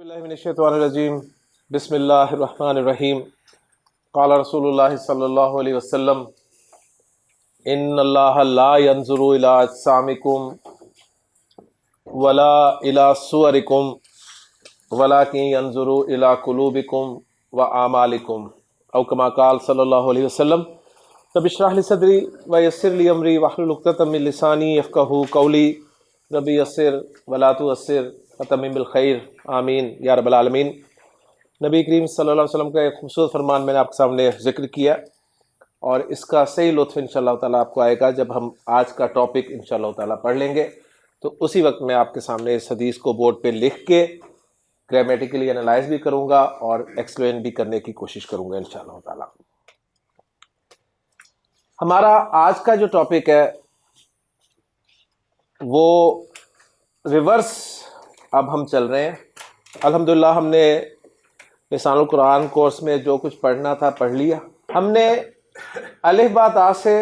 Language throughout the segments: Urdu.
باللہ من الشیطان الرجیم بسم اللہ الرحمن الرحیم قال رسول اللہ صلی اللہ علیہ وسلم ان اللہ لا ينظر الى اجسامکم ولا الى صورکم ولکن ينظر الى قلوبکم واعمالکم او کما قال صلی اللہ علیہ وسلم رب اشرح لی صدری ویسر لی امری واحلل عقدۃ من لسانی یفقہوا قولی رب یسر ولا تعسر وتمم بالخیر آمین یا رب العالمین۔ نبی کریم صلی اللہ علیہ وسلم کا ایک خوبصورت فرمان میں نے آپ کے سامنے ذکر کیا اور اس کا صحیح لطف انشاءاللہ تعالیٰ آپ کو آئے گا جب ہم آج کا ٹاپک انشاءاللہ تعالیٰ پڑھ لیں گے، تو اسی وقت میں آپ کے سامنے اس حدیث کو بورڈ پہ لکھ کے گرامیٹیکلی انالائز بھی کروں گا اور ایکسپلین بھی کرنے کی کوشش کروں گا انشاءاللہ تعالیٰ۔ ہمارا آج کا جو ٹاپک ہے وہ ریورس اب ہم چل رہے ہیں۔ الحمدللہ ہم نے لسان القرآن کورس میں جو کچھ پڑھنا تھا پڑھ لیا۔ ہم نے الف با تا سے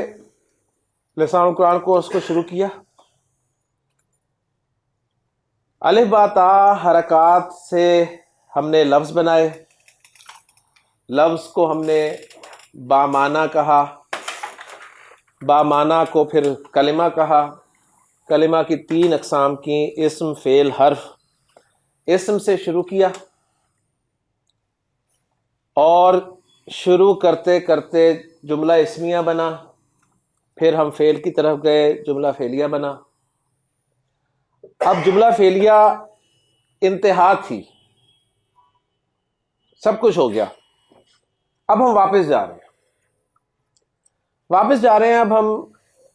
لسان القرآن کورس کو شروع کیا۔ الف با تا حرکات سے ہم نے لفظ بنائے، لفظ کو ہم نے بامعنی کہا، بامعنی کو پھر کلمہ کہا، کلمہ کی 3 اقسام کی، اسم، فعل، حرف۔ اسم سے شروع کیا اور شروع کرتے کرتے جملہ اسمیہ بنا، پھر ہم فعل کی طرف گئے، جملہ فعلیہ بنا۔ اب جملہ فعلیہ انتہا تھی، سب کچھ ہو گیا، اب ہم واپس جا رہے ہیں اب ہم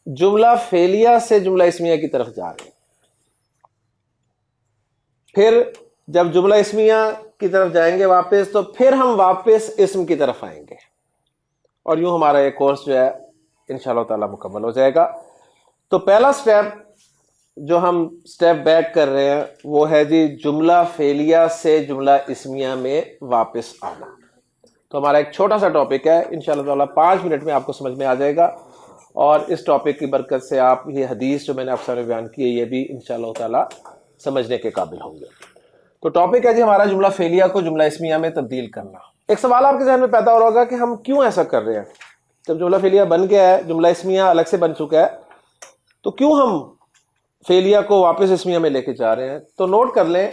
جملہ فعلیہ سے جملہ اسمیہ کی طرف جا رہے ہیں۔ پھر جب جملہ اسمیہ کی طرف جائیں گے واپس، تو پھر ہم واپس اسم کی طرف آئیں گے، اور یوں ہمارا یہ کورس جو ہے انشاءاللہ تعالی مکمل ہو جائے گا۔ تو پہلا سٹیپ جو ہم سٹیپ بیک کر رہے ہیں وہ ہے جی جملہ فعلیہ سے جملہ اسمیہ میں واپس آنا۔ تو ہمارا ایک چھوٹا سا ٹاپک ہے، انشاءاللہ تعالی 5 منٹ میں آپ کو سمجھ میں آ جائے گا، اور اس ٹاپک کی برکت سے آپ یہ حدیث جو میں نے آپ سامنے بیان کی ہے یہ بھی انشاءاللہ تعالی سمجھنے کے قابل ہوں گے۔ تو ٹاپک ہے جی ہمارا جملہ فعلیہ کو جملہ اسمیہ میں تبدیل کرنا۔ ایک سوال آپ کے ذہن میں پیدا ہو رہا ہوگا کہ ہم کیوں ایسا کر رہے ہیں؟ جب جملہ فعلیہ بن گیا ہے، جملہ اسمیہ الگ سے بن چکا ہے، تو کیوں ہم فعلیہ کو واپس اسمیہ میں لے کے جا رہے ہیں؟ تو نوٹ کر لیں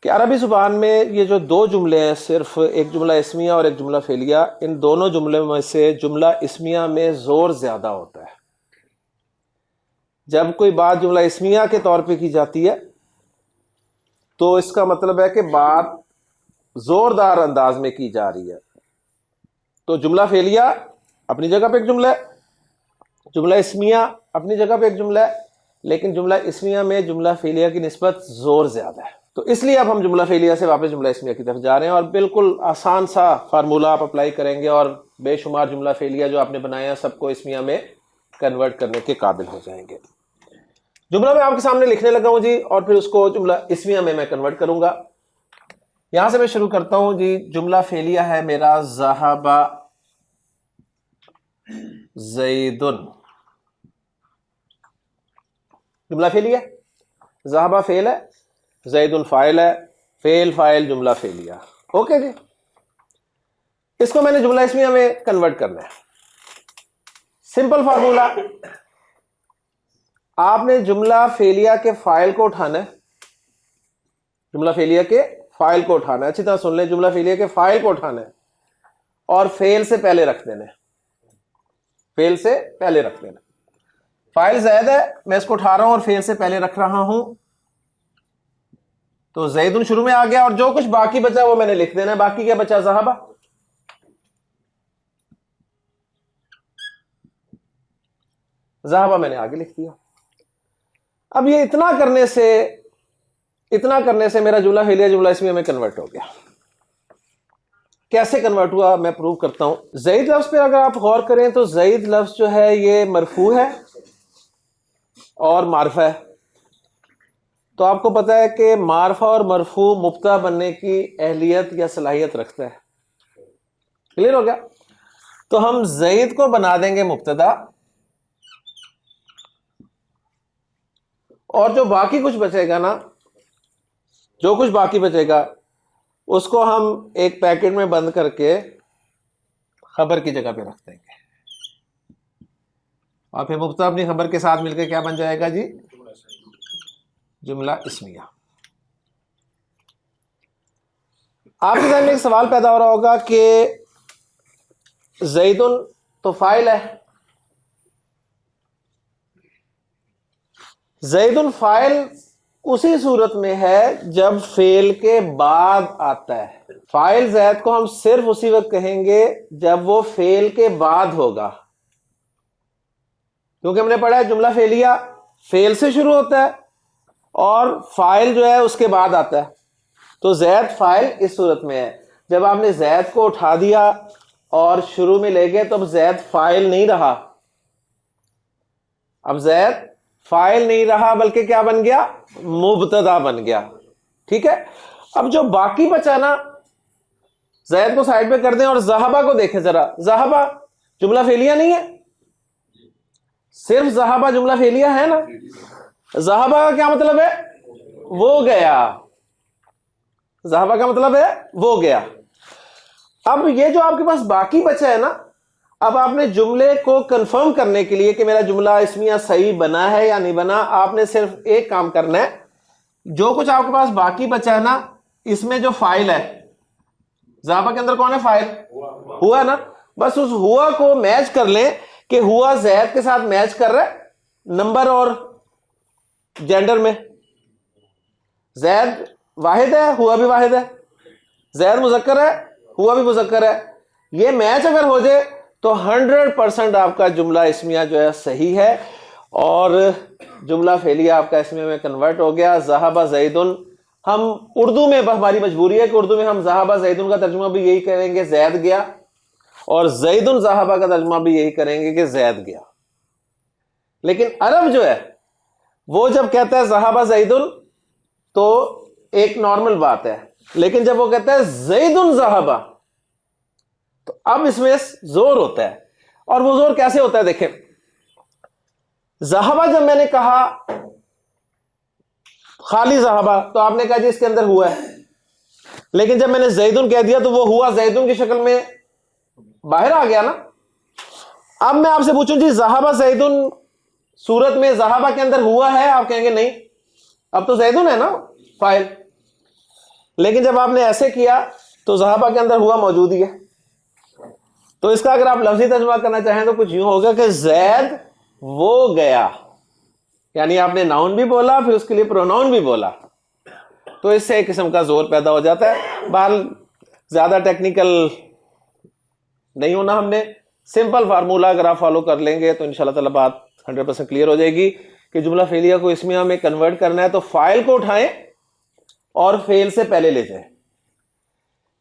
کہ عربی زبان میں یہ جو 2 جملے ہیں، صرف ایک جملہ اسمیہ اور ایک جملہ فعلیہ، ان دونوں جملوں میں سے جملہ اسمیہ میں زور زیادہ ہوتا ہے۔ جب کوئی بات جملہ اسمیہ کے طور پہ کی جاتی ہے تو اس کا مطلب ہے کہ بات زوردار انداز میں کی جا رہی ہے۔ تو جملہ فعلیہ اپنی جگہ پہ ایک جملہ ہے، جملہ اسمیہ اپنی جگہ پہ ایک جملہ ہے، لیکن جملہ اسمیہ میں جملہ فعلیہ کی نسبت زور زیادہ ہے۔ تو اس لیے اب ہم جملہ فعلیہ سے واپس جملہ اسمیہ کی طرف جا رہے ہیں، اور بالکل آسان سا فارمولہ آپ اپلائی کریں گے اور بے شمار جملہ فعلیہ جو آپ نے بنایا سب کو اسمیہ میں کنورٹ کرنے کے قابل ہو جائیں گے۔ جملہ میں آپ کے سامنے لکھنے لگا ہوں جی، اور پھر اس کو جملہ اسمیہ میں کنورٹ کروں گا۔ یہاں سے میں شروع کرتا ہوں جی۔ جملہ فعلیہ ہے میرا ذہب زید، جملہ فعلیہ، ذہب فعل ہے، زید فاعل ہے، فعل فاعل جملہ فعلیہ۔ اوکے جی، اس کو میں نے جملہ اسمیہ میں کنورٹ کرنا ہے۔ سمپل فارمولا، آپ نے جملہ فعلیہ کے فاعل کو اٹھانا ہے، جملہ فعلیہ کے فاعل کو اٹھانا ہے، اچھی طرح سن لیں، جملہ فعلیہ کے فاعل کو اٹھانا ہے اور فعل سے پہلے رکھ دینا ہے، فعل سے پہلے رکھ دینا۔ فاعل زید ہے، میں اس کو اٹھا رہا ہوں اور فعل سے پہلے رکھ رہا ہوں، تو زیدن شروع میں آ گیا، اور جو کچھ باقی بچا وہ میں نے لکھ دینا ہے۔ باقی کیا بچا؟ ذہبہ۔ ذہبہ میں نے آگے لکھ دیا۔ اب یہ اتنا کرنے سے میرا جملہ فعلیہ جملہ اسمیہ میں کنورٹ ہو گیا۔ کیسے کنورٹ ہوا میں پروو کرتا ہوں۔ زید لفظ پہ اگر آپ غور کریں تو زید لفظ جو ہے یہ مرفوع ہے اور معرفہ ہے۔ تو آپ کو پتا ہے کہ معرفہ اور مرفوع مبتدا بننے کی اہلیت یا صلاحیت رکھتا ہے۔ کلیئر ہو گیا؟ تو ہم زید کو بنا دیں گے مبتدا، اور جو باقی کچھ بچے گا نا جو کچھ باقی بچے گا اس کو ہم ایک پیکٹ میں بند کر کے خبر کی جگہ پہ رکھ دیں گے، اور پھر مبتدا اپنی خبر کے ساتھ مل کے کیا بن جائے گا جی؟ جملہ اسمیہ۔ آپ کے ذہن میں ایک سوال پیدا ہو رہا ہوگا کہ زیدن تو فاعل ہے، زیدن فاعل اسی صورت میں ہے جب فعل کے بعد آتا ہے۔ فاعل زید کو ہم صرف اسی وقت کہیں گے جب وہ فعل کے بعد ہوگا، کیونکہ ہم نے پڑھا ہے جملہ فعلیہ فعل سے شروع ہوتا ہے اور فاعل جو ہے اس کے بعد آتا ہے۔ تو زید فاعل اس صورت میں ہے، جب آپ نے زید کو اٹھا دیا اور شروع میں لے گئے تو اب زید فاعل نہیں رہا، اب زید فاعل نہیں رہا بلکہ کیا بن گیا؟ مبتدا بن گیا، ٹھیک ہے۔ اب جو باقی بچا نا، زید کو سائڈ پہ کر دیں اور ذہبہ کو دیکھیں ذرا، ذہبہ جملہ فعلیہ نہیں ہے؟ صرف ذہبہ جملہ فعلیہ ہے نا؟ ذہبہ کا کیا مطلب ہے؟ وہ گیا، ذہبہ کا مطلب ہے وہ گیا۔ اب یہ جو آپ کے پاس باقی بچا ہے نا، اب آپ نے جملے کو کنفرم کرنے کے لیے کہ میرا جملہ اسمیہ صحیح بنا ہے یا نہیں بنا، آپ نے صرف ایک کام کرنا ہے، جو کچھ آپ کے پاس باقی بچا ہے نا، اس میں جو فاعل ہے، ذہبہ کے اندر کون ہے فاعل؟ ہوا نا، بس اس ہوا کو میچ کر لیں کہ ہوا زید کے ساتھ میچ کر رہا ہے نمبر اور جینڈر میں۔ زید واحد ہے، ہوا بھی واحد ہے، زید مذکر ہے، ہوا بھی مذکر ہے، یہ میچ اگر ہو جائے تو 100% آپ کا جملہ اسمیہ جو ہے صحیح ہے اور جملہ فعلیہ آپ کا اسمیہ میں کنورٹ ہو گیا۔ ذہب زیدن، ہم اردو میں ہماری مجبوری ہے کہ اردو میں ہم ذہب زیدن کا ترجمہ بھی یہی کریں گے زید گیا، اور زیدن ذہب کا ترجمہ بھی یہی کریں گے کہ زید گیا۔ لیکن عرب جو ہے وہ جب کہتا ہے ذہب زیدن تو ایک نارمل بات ہے، لیکن جب وہ کہتا ہے زیدن ذہب تو اب اس میں زور ہوتا ہے، اور وہ زور کیسے ہوتا ہے دیکھیں۔ ذہبہ جب میں نے کہا خالی ذہبہ تو آپ نے کہا جی اس کے اندر ہوا ہے، لیکن جب میں نے زیدن کہہ دیا تو وہ ہوا زیدن کی شکل میں باہر آ گیا نا۔ اب میں آپ سے پوچھوں جی ذہبہ زیدن صورت میں ذہبہ کے اندر ہوا ہے، آپ کہیں گے نہیں، اب تو زیدن ہے نا فاعل، لیکن جب آپ نے ایسے کیا تو ذہبہ کے اندر ہوا موجود ہی ہے۔ تو اس کا اگر آپ لفظی ترجمہ کرنا چاہیں تو کچھ یوں ہوگا کہ زید وہ گیا، یعنی آپ نے ناؤن بھی بولا پھر اس کے لیے پروناؤن بھی بولا، تو اس سے ایک قسم کا زور پیدا ہو جاتا ہے۔ بہرحال زیادہ ٹیکنیکل نہیں ہونا، ہم نے سمپل فارمولہ اگر آپ فالو کر لیں گے تو انشاءاللہ تعالی بات 100% کلیئر ہو جائے گی کہ جملہ فعلیہ کو اسمیہ میں کنورٹ کرنا ہے تو فاعل کو اٹھائیں اور فعل سے پہلے لے جائیں۔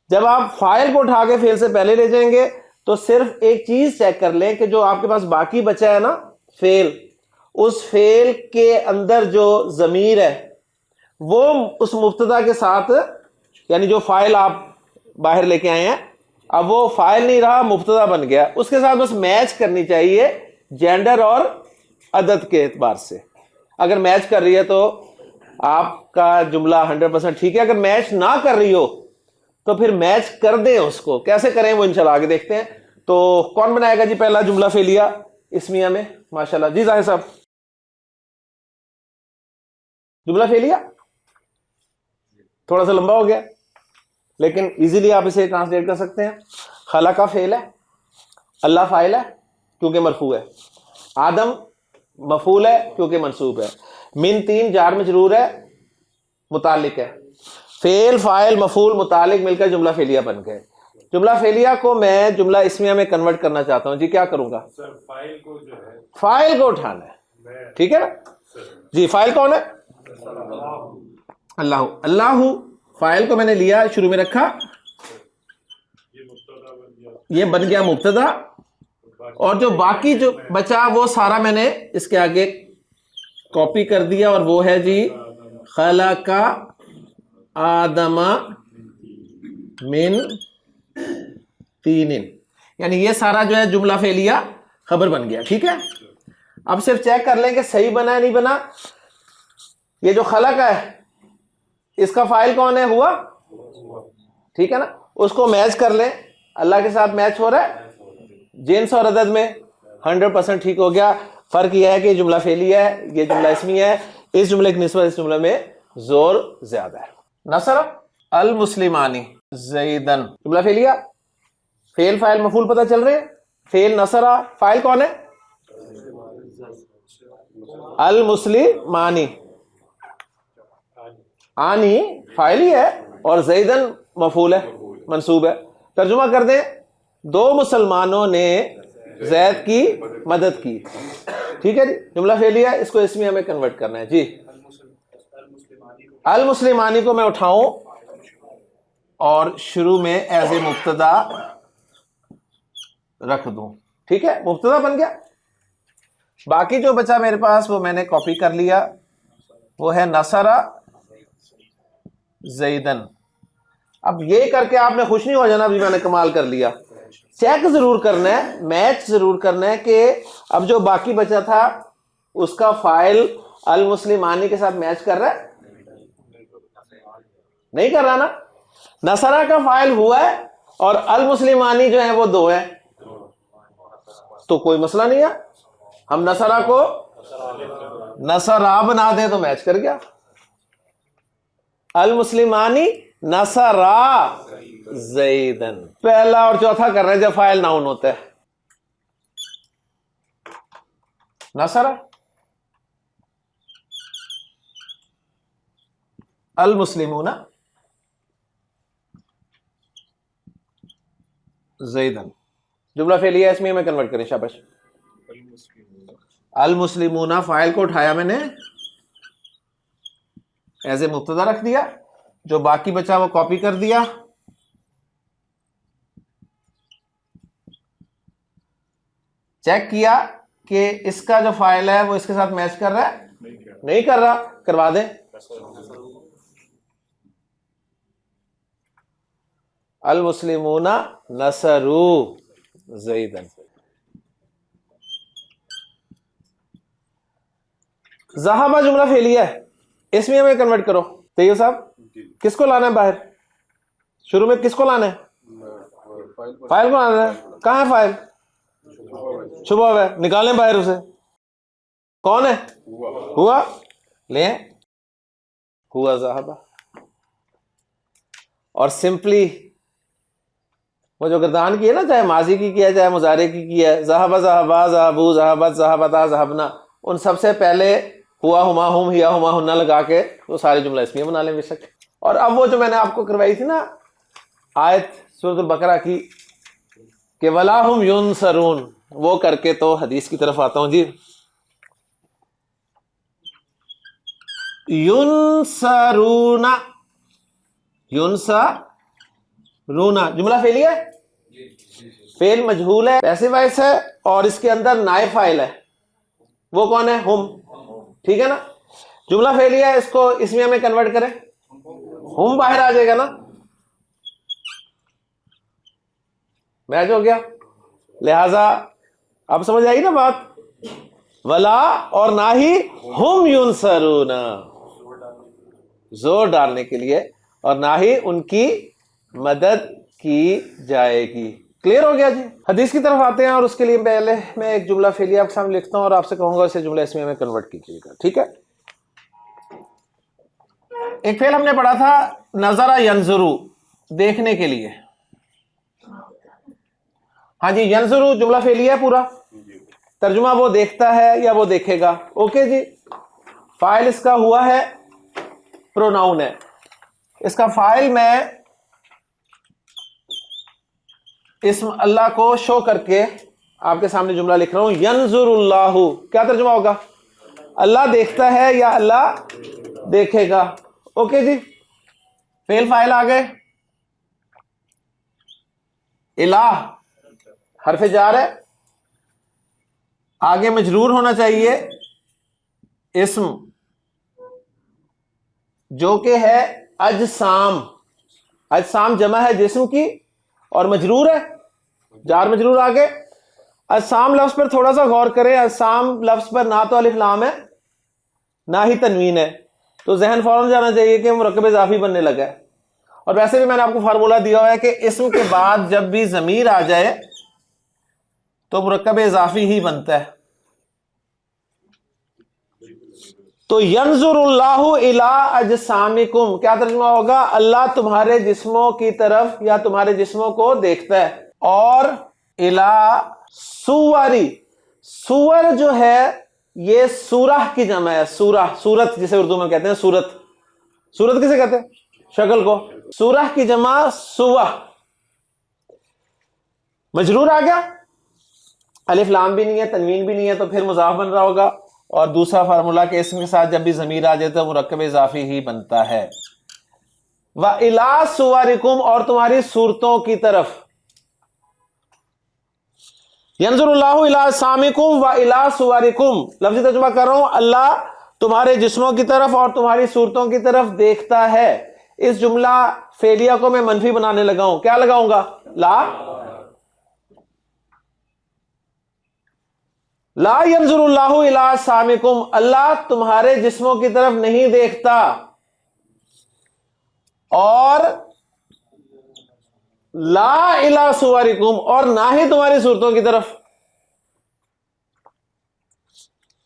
جب آپ فاعل کو اٹھا کے فعل سے پہلے لے جائیں گے تو صرف ایک چیز چیک کر لیں کہ جو آپ کے پاس باقی بچا ہے نا فعل، اس فعل کے اندر جو ضمیر ہے وہ اس مبتدا کے ساتھ، یعنی جو فاعل آپ باہر لے کے آئے ہیں اب وہ فاعل نہیں رہا، مبتدا بن گیا، اس کے ساتھ بس میچ کرنی چاہیے جینڈر اور عدد کے اعتبار سے۔ اگر میچ کر رہی ہے تو آپ کا جملہ 100% ٹھیک ہے، اگر میچ نہ کر رہی ہو تو پھر میچ کر دیں اس کو، کیسے کریں وہ انشاءاللہ آگے دیکھتے ہیں۔ تو کون بنائے گا جی پہلا جملہ فعلیہ اسمیہ میں؟ ماشاءاللہ جی ظاہر صاحب، جملہ فعلیہ تھوڑا سا لمبا ہو گیا لیکن ایزیلی آپ اسے ٹرانسلیٹ کر سکتے ہیں۔ خلق فعل ہے، اللہ فاعل ہے کیونکہ مرفوع ہے، آدم مفعول ہے کیونکہ منصوب ہے، من 3 جار مجرور ہے متعلق ہے، فعل فاعل مفعول متعلق مل کر جملہ فعلیہ بن گئے۔ جملہ فعلیہ کو میں جملہ اسمیہ میں کنورٹ کرنا چاہتا ہوں، جی کیا کروں گا؟ سر فائل کو جو ہے فاعل کو اٹھانا ہے، ٹھیک ہے نا جی۔ فاعل کون ہے؟ اللہ، اللہ فاعل کو میں نے لیا شروع میں رکھا، یہ بن گیا مبتدا، اور جو باقی جو بچا وہ سارا میں نے اس کے آگے کاپی کر دیا، اور وہ ہے جی خلق آدم من تین، یعنی یہ سارا جو ہے جملہ فعلیہ خبر بن گیا، ٹھیک ہے۔ اب صرف چیک کر لیں کہ صحیح بنا ہے نہیں بنا۔ یہ جو خلق ہے اس کا فائل کون ہے؟ ہوا. ٹھیک ہے نا, اس کو میچ کر لیں, اللہ کے ساتھ میچ ہو رہا ہے جنس اور عدد میں, 100% ٹھیک ہو گیا. فرق یہ ہے کہ یہ جملہ فعلی ہے, یہ جملہ اسمی ہے, اس جملے کی نسبت اس جملے میں زور زیادہ ہے. نصر المسلمانی زیدن, جملہ فعلیہ, فعل فاعل مفعول پتہ چل رہے ہیں. فعل نصرہ, فاعل کون ہے؟ المسلمانی, آنی فاعل ہی ہے اور زیدن مفعول ہے, منصوب ہے. ترجمہ کر دیں, دو مسلمانوں نے زید کی مدد کی. ٹھیک ہے جی, جملہ فعلیہ ہے, اس کو اسمی ہمیں کنورٹ کرنا ہے. جی, المسلمانی کو میں اٹھاؤں اور شروع میں ایز اے مبتدا رکھ دوں. ٹھیک ہے, مبتدا بن گیا. باقی جو بچا میرے پاس وہ میں نے کاپی کر لیا, وہ ہے نصر زیدن. اب یہ کر کے آپ نے خوش نہیں ہو جانا بھی میں نے کمال کر لیا. چیک ضرور کرنا ہے, میچ ضرور کرنا ہے کہ اب جو باقی بچا تھا اس کا فائل المسلمانی کے ساتھ میچ کر رہا ہے؟ نہیں کر رہا نا. نصرہ کا فائل ہوا ہے اور المسلمانی جو ہے وہ دو ہے, تو کوئی مسئلہ نہیں ہے. ہم نصرہ کو نصرہ بنا دیں تو میچ کر گیا. المسلمانی نصرہ زیدن, پہلا اور چوتھا کر رہے ہیں جب فاعل ناؤن ہوتا ہے. نصرہ المسلمون زیدن, جملہ فعلیہ ہے, اس میں کنورٹ کریں. شاباش. المسلمون فاعل کو اٹھایا میں نے, ایز اے مبتدا رکھ دیا, جو باقی بچا وہ کاپی کر دیا. چیک کیا کہ اس کا جو فائل ہے وہ اس کے ساتھ میچ کر رہا ہے, نہیں کر رہا, کروا دیں. المسلمون نصروا زیدن. ذہبہ جملہ فعلیہ ہے, اس میں ہمیں کنورٹ کرو. طیب صاحب, کس کو لانا ہے باہر؟ شروع میں کس کو لانا ہے؟ فائل کو لانا ہے. کہاں ہے فائل؟ چھپا ہوا ہے, نکالیں باہر اسے. کون ہے؟ ہوا. لیں, ہوا ذہبہ. اور سمپلی وہ جو گردان کی ہے نا, چاہے ماضی کی کیا چاہے مضارع کی کیا ہے, ذہبہ ذہبا ذہبو ذہبت ذہبتا ذہبنا, ان سب سے پہلے ہوا ہما ہم ہیا ہما ہننا لگا کے وہ سارے جملہ اسمیہ بنا لیں بے شک. اور اب وہ جو میں نے آپ کو کروائی تھی نا آیت سورۃ البقرہ کی کہ ولا ہم ینصرون, وہ کر کے تو حدیث کی طرف آتا ہوں. جی, ینصرون, ینصرون جملہ فعلی ہے, فعل مجہول ہے, پیسو وائس ہے, اور اس کے اندر نائب فاعل ہے. وہ کون ہے؟ ہم. ٹھیک ہے نا, جملہ فعلی ہے, اس کو اسمیہ میں کنورٹ کریں, ہم باہر آ جائے گا نا, میچ ہو گیا. لہذا اب سمجھ آئی نا بات, ولا اور نہ ہی ہم ینصرون, زور ڈالنے کے لیے, اور نہ ہی ان کی مدد کی جائے گی. کلیئر ہو گیا جی. حدیث کی طرف آتے ہیں, اور اس کے لیے پہلے میں ایک جملہ فعلیہ آپ کے سامنے لکھتا ہوں اور آپ سے کہوں گا اسے جملہ اسمیہ میں کنورٹ کیجیے گا. ٹھیک ہے, ایک فعل ہم نے پڑھا تھا نظر ینظرو, دیکھنے کے لیے. ہاں جی, ینظرو جملہ فعلیہ ہے پورا, ترجمہ وہ دیکھتا ہے یا وہ دیکھے گا. اوکے جی, فاعل اس کا ہوا ہے, پروناؤن ہے. اس کا فاعل میں اسم اللہ کو شو کر کے آپ کے سامنے جملہ لکھ رہا ہوں. ینظر اللہ, کیا ترجمہ ہوگا؟ اللہ دیکھتا ہے یا اللہ دیکھے گا. اوکے جی, فعل فاعل آ گئے. الہ حرف جار ہے, آگے مجرور ہونا چاہیے اسم جو کہ ہے اجسام. اجسام جمع ہے جسم کی, اور مجرور ہے, جار مجرور آگے. اجسام لفظ پر تھوڑا سا غور کریں. اجسام لفظ پر نہ تو الف لام ہے نہ ہی تنوین ہے, تو ذہن فوراً جانا چاہیے کہ مرکب اضافی بننے لگا ہے. اور ویسے بھی میں نے آپ کو فارمولہ دیا ہوا ہے کہ اسم کے بعد جب بھی ضمیر آ جائے تو مرکب اضافی ہی بنتا ہے. تو ینظر اللہ الی اجسامکم کیا ترجمہ ہوگا؟ اللہ تمہارے جسموں کی طرف یا تمہارے جسموں کو دیکھتا ہے. اور الی صوری، صور جو ہے یہ سورہ کی جمع ہے. سورہ، سورت جسے اردو میں کہتے ہیں سورت. سورت کسے کہتے ہیں؟ شکل کو. سورہ کی جمع سوہ. مجرور آ گیا، الف لام بھی نہیں ہے، تنوین بھی نہیں ہے، تو پھر مضاف بن رہا ہوگا. اور دوسرا فارمولا کہ اسم کے ساتھ جب بھی ضمیر آ جائے تو مرکب اضافی ہی بنتا ہے. وَإِلَىٰ صُوَرِكُمْ اور تمہاری صورتوں کی طرف. ینظر اللہ الی اجسامکم وَإِلَىٰ صُوَرِكُمْ لفظی ترجمہ کر رہا ہوں، اللہ تمہارے جسموں کی طرف اور تمہاری صورتوں کی طرف دیکھتا ہے. اس جملہ فعلیہ کو میں منفی بنانے لگا ہوں. کیا لگاؤں گا؟ لا ینظر اللہ الی اجسامکم اللہ تمہارے جسموں کی طرف نہیں دیکھتا، اور لا الی صورکم اور نہ ہی تمہاری صورتوں کی طرف.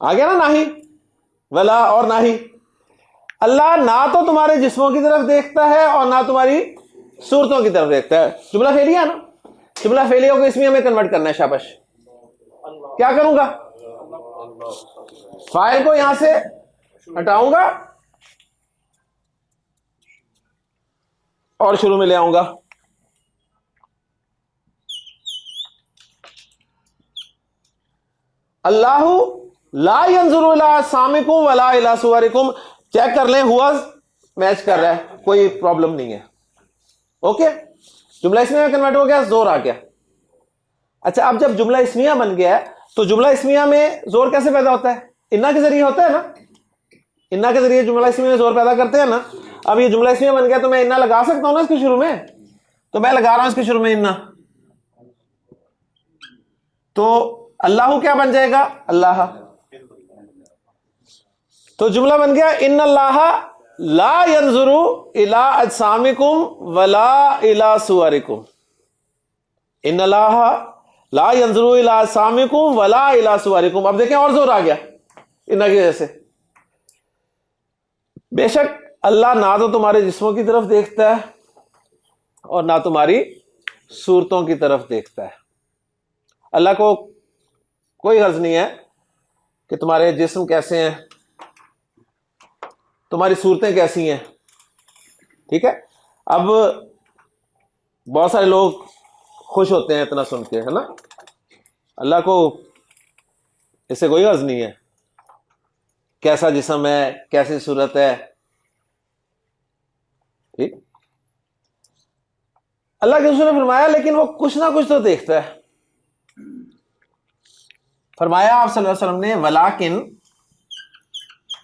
آ گیا نا؟ نہ ہی، ولا اور نہ ہی. اللہ نہ تو تمہارے جسموں کی طرف دیکھتا ہے اور نہ تمہاری صورتوں کی طرف دیکھتا ہے. جملہ فعلیہ ہے نا؟ جملہ فعلیہ کو اسمیہ میں کنورٹ کرنا ہے. شاباش. کیا کروں گا؟ فاعل کو یہاں سے ہٹاؤں گا اور شروع میں لے آؤں گا. اللہ لا ینظر الی اجسامکم ولا الی صورکم. چیک کر لیں ہوا میچ کر رہا ہے، کوئی پرابلم نہیں ہے. اوکے، جملہ اسمیہ میں کنورٹ ہو گیا، زور آ گیا. اچھا، اب جب جملہ اسمیہ بن گیا ہے تو جملہ اسمیہ میں زور کیسے پیدا ہوتا ہے؟ انا کے ذریعے ہوتا ہے نا. انا کے ذریعے جملہ اسمیہ میں زور پیدا کرتے ہیں نا. اب یہ جملہ اسمیہ بن گیا تو میں انا لگا سکتا ہوں نا اس کے شروع میں، تو میں لگا رہا ہوں اس کے شروع میں انا. تو اللہ کیا بن جائے گا؟ اللہ. تو جملہ بن گیا ان اللہ لا ینظر الی اجسامکم ولا الی صورکم. ان اللہ لا ینظر الی اجسامکم ولا الی صورکم. اب دیکھیں اور زور آ گیا ان کی وجہ سے. بے شک اللہ نہ تو تمہارے جسموں کی طرف دیکھتا ہے اور نہ تمہاری صورتوں کی طرف دیکھتا ہے. اللہ کو کوئی غرض نہیں ہے کہ تمہارے جسم کیسے ہیں، تمہاری صورتیں کیسی ہیں. ٹھیک ہے. اب بہت سارے لوگ خوش ہوتے ہیں اتنا سن کے، ہے نا. اللہ کو اس سے کوئی غرض نہیں ہے کیسا جسم ہے، کیسی صورت ہے. ٹھیک. اللہ کے رسول نے فرمایا لیکن وہ کچھ نہ کچھ تو دیکھتا ہے. فرمایا آپ صلی اللہ علیہ وسلم نے ولیکن،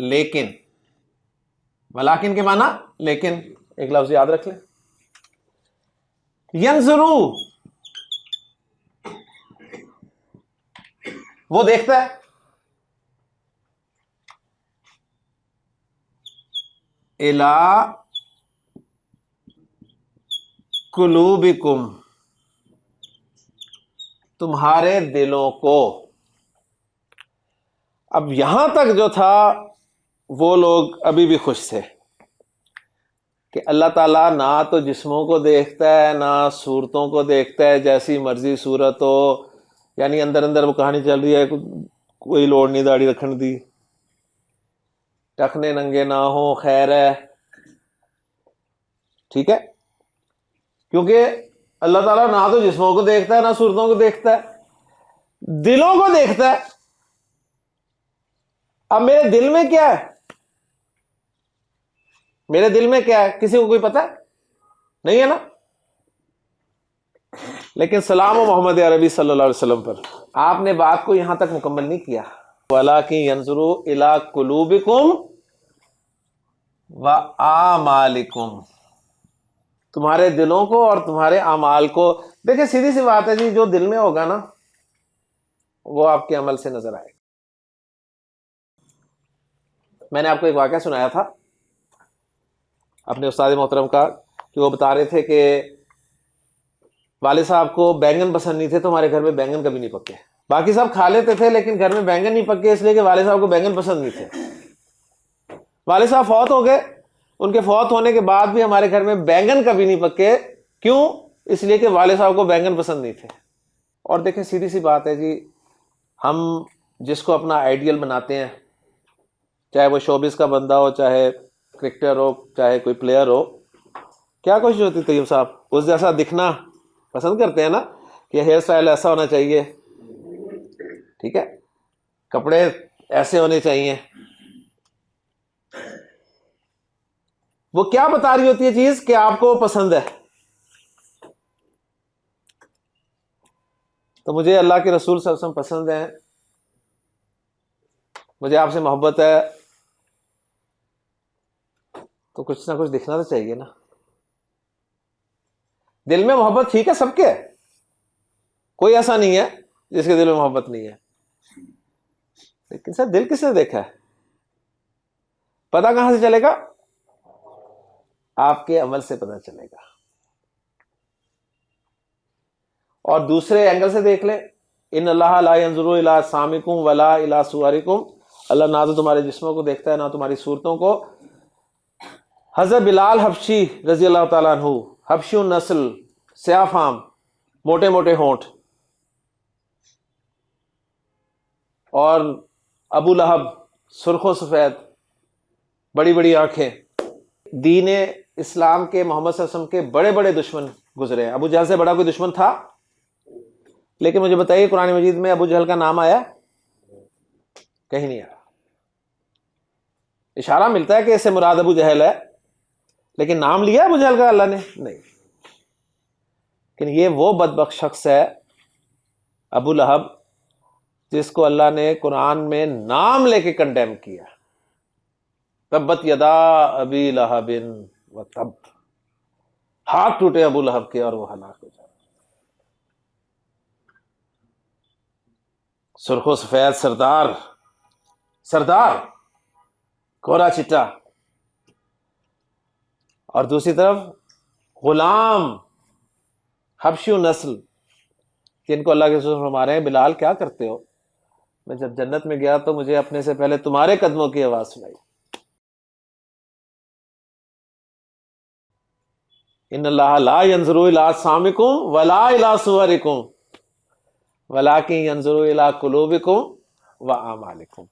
لیکن. ولیکن کے معنی لیکن. ایک لفظ یاد رکھ لیں، ینظرو وہ دیکھتا ہے، الی قلوبکم تمہارے دلوں کو. اب یہاں تک جو تھا وہ لوگ ابھی بھی خوش تھے کہ اللہ تعالیٰ نہ تو جسموں کو دیکھتا ہے نہ صورتوں کو دیکھتا ہے، جیسی مرضی صورت ہو. یعنی اندر اندر وہ کہانی چل رہی ہے، کوئی لوڑ نہیں داڑھی رکھن دی، ٹخنے ننگے نہ ہو، خیر ہے. ٹھیک ہے، کیونکہ اللہ تعالیٰ نہ تو جسموں کو دیکھتا ہے نہ صورتوں کو دیکھتا ہے، دلوں کو دیکھتا ہے. اب میرے دل میں کیا ہے؟ میرے دل میں کیا ہے کسی کو کوئی پتہ نہیں ہے نا. لیکن سلام و محمد عربی صلی اللہ علیہ وسلم پر. آپ نے بات کو یہاں تک مکمل نہیں کیا. وَلَٰكِن يَنظُرُ إِلَىٰ قُلُوبِكُمْ وَأَعْمَالِكُمْ تمہارے دلوں کو اور تمہارے اعمال کو. دیکھیں سیدھی سی بات ہے جی، جو دل میں ہوگا نا وہ آپ کے عمل سے نظر آئے گا. میں نے آپ کو ایک واقعہ سنایا تھا اپنے استاد محترم کا کہ وہ بتا رہے تھے کہ والد صاحب کو بینگن پسند نہیں تھے تو ہمارے گھر میں بینگن کبھی نہیں پکے. باقی سب کھا لیتے تھے لیکن گھر میں بینگن نہیں پکے اس لیے کہ والد صاحب کو بینگن پسند نہیں تھے. والد صاحب فوت ہو گئے, ان کے فوت ہونے کے بعد بھی ہمارے گھر میں بینگن کبھی نہیں پکے. کیوں؟ اس لیے کہ والد صاحب کو بینگن پسند نہیں تھے. اور دیکھیں سیدھی سی بات ہے جی, ہم جس کو اپنا آئیڈیل بناتے ہیں, چاہے وہ شوبز کا بندہ ہو, چاہے کرکٹر ہو, چاہے کوئی پلیئر ہو, کیا کوشش ہوتی طیب صاحب؟ اس جیسا دکھنا پسند کرتے ہیں نا, کہ ہیئر اسٹائل ایسا ہونا چاہیے, ٹھیک ہے, کپڑے ایسے ہونے چاہیے. وہ کیا بتا رہی ہوتی ہے چیز کہ آپ کو پسند ہے. تو مجھے اللہ کے رسول صلی اللہ علیہ وسلم پسند ہیں, مجھے آپ سے محبت ہے, تو کچھ نہ کچھ دکھنا تو چاہیے نا. دل میں محبت ٹھیک ہے سب کے, کوئی ایسا نہیں ہے جس کے دل میں محبت نہیں ہے, لیکن سر دل کس نے دیکھا ہے؟ پتہ کہاں سے چلے گا؟ آپ کے عمل سے پتہ چلے گا. اور دوسرے اینگل سے دیکھ لیں, ان اللہ لا ينظر الى اجسامکم ولا الى صورکم, اللہ نہ تو تمہارے جسموں کو دیکھتا ہے نہ تمہاری صورتوں کو. حضرت بلال حبشی رضی اللہ تعالیٰ عنہ, حبشی النسل, سیاہ فام, موٹے موٹے ہونٹ, اور ابو لہب سرخ و سفید, بڑی بڑی آنکھیں, دین اسلام کے محمد صلی اللہ علیہ وسلم کے بڑے بڑے دشمن گزرے ہیں. ابو جہل سے بڑا کوئی دشمن تھا؟ لیکن مجھے بتائیے قرآن مجید میں ابو جہل کا نام آیا؟ کہیں نہیں آیا. اشارہ ملتا ہے کہ اس سے مراد ابو جہل ہے, لیکن نام لیا ابو جہل کا اللہ نے؟ نہیں. لیکن یہ وہ بدبخت شخص ہے ابو لہب جس کو اللہ نے قرآن میں نام لے کے کنڈیم کیا. تبت یدا ابی لہب و تب, ہاتھ ٹوٹے ابو لہب کے اور وہ ہلاک ہو جائے. سرخ و سفید سردار, سردار کوڑا چٹا, اور دوسری طرف غلام حبشی نسل, جن کو اللہ کے رسول فرما رہے ہیں بلال کیا کرتے ہو؟ میں جب جنت میں گیا تو مجھے اپنے سے پہلے تمہارے قدموں کی آواز سنائی. ان اللہ لا ينظر الى اجسامکم ولا الى صورکم ولکن ينظر الى قلوبکم واعمالکم.